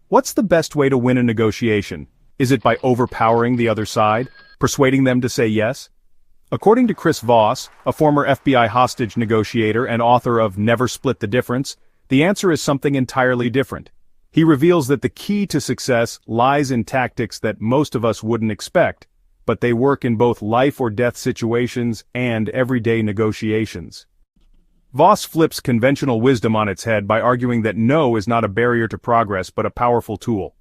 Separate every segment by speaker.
Speaker 1: What's the best way to win a negotiation? Is it by overpowering the other side, persuading them to say yes? According to Voss, a former FBI hostage negotiator and author of Never Split the Difference, the answer is something entirely different. He reveals that the key to success lies in tactics that most of us wouldn't expect, but they work in both life or death situations and everyday negotiations. Voss flips conventional wisdom on its head by arguing that no is not a barrier to progress but a powerful tool.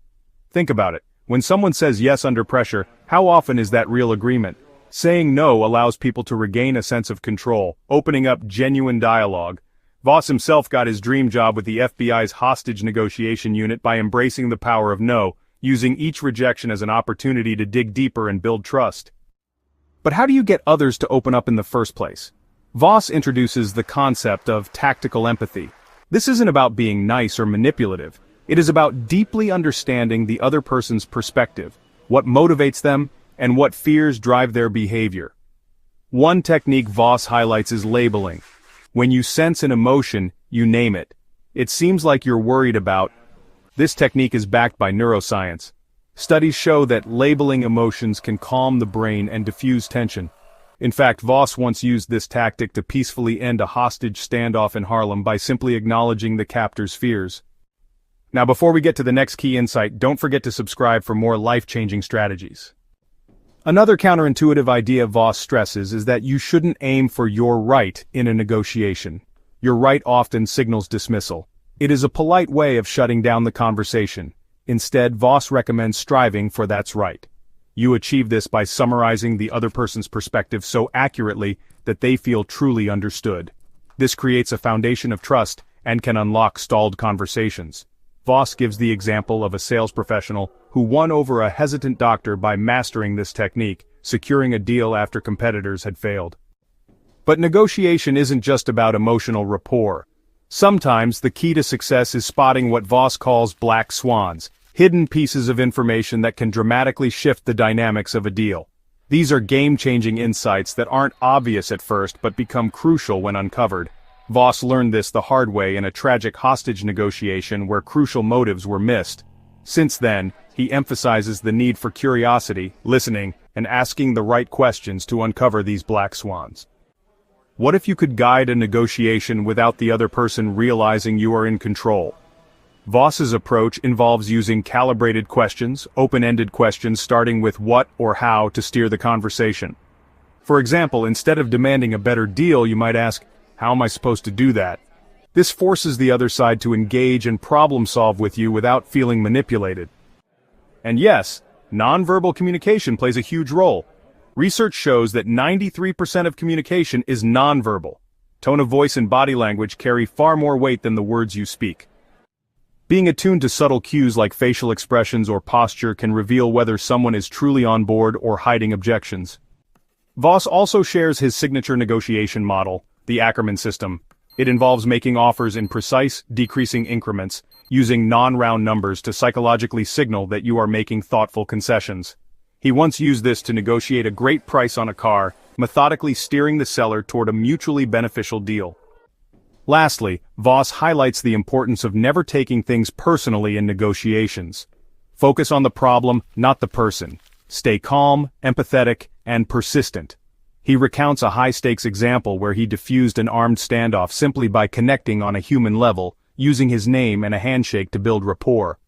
Speaker 1: Think about it. When someone says yes under pressure, how often is that real agreement? Saying no allows people to regain a sense of control, opening up genuine dialogue. Voss himself got his dream job with the FBI's hostage negotiation unit by embracing the power of no, using each rejection as an opportunity to dig deeper and build trust. But how do you get others to open up in the first place? Voss introduces the concept of tactical empathy. This isn't about being nice or manipulative. It is about deeply understanding the other person's perspective, what motivates them, and what fears drive their behavior. One technique Voss highlights is labeling. When you sense an emotion, you name it. It seems like you're worried about. This technique is backed by neuroscience. Studies show that labeling emotions can calm the brain and diffuse tension. In fact, Voss once used this tactic to peacefully end a hostage standoff in Harlem by simply acknowledging the captor's fears. Now, before we get to the next key insight, don't forget to subscribe for more life-changing strategies. Another counterintuitive idea Voss stresses is that you shouldn't aim for your right in a negotiation. Your right often signals dismissal. It is a polite way of shutting down the conversation. Instead, Voss recommends striving for that's right. You achieve this by summarizing the other person's perspective so accurately that they feel truly understood. This creates a foundation of trust and can unlock stalled conversations. Voss gives the example of a sales professional who won over a hesitant doctor by mastering this technique, securing a deal after competitors had failed. But negotiation isn't just about emotional rapport. Sometimes the key to success is spotting what Voss calls black swans, hidden pieces of information that can dramatically shift the dynamics of a deal. These are game-changing insights that aren't obvious at first but become crucial when uncovered. Voss learned this the hard way in a tragic hostage negotiation where crucial motives were missed. Since then, he emphasizes the need for curiosity, listening, and asking the right questions to uncover these black swans. What if you could guide a negotiation without the other person realizing you are in control? Voss's approach involves using calibrated questions, open-ended questions starting with what or how to steer the conversation. For example, instead of demanding a better deal, you might ask, "How am I supposed to do that?" This forces the other side to engage and problem-solve with you without feeling manipulated. And yes, nonverbal communication plays a huge role. Research shows that 93% of communication is nonverbal. Tone of voice and body language carry far more weight than the words you speak. Being attuned to subtle cues like facial expressions or posture can reveal whether someone is truly on board or hiding objections. Voss also shares his signature negotiation model, the Ackerman system. It involves making offers in precise, decreasing increments, using non-round numbers to psychologically signal that you are making thoughtful concessions. He once used this to negotiate a great price on a car, methodically steering the seller toward a mutually beneficial deal. Lastly, Voss highlights the importance of never taking things personally in negotiations. Focus on the problem, not the person. Stay calm, empathetic, and persistent. He recounts a high-stakes example where he diffused an armed standoff simply by connecting on a human level, using his name and a handshake to build rapport.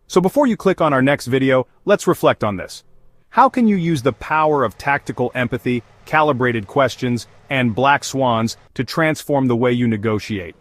Speaker 1: So before you click on our next video, let's reflect on this. How can you use the power of tactical empathy, calibrated questions, and black swans to transform the way you negotiate?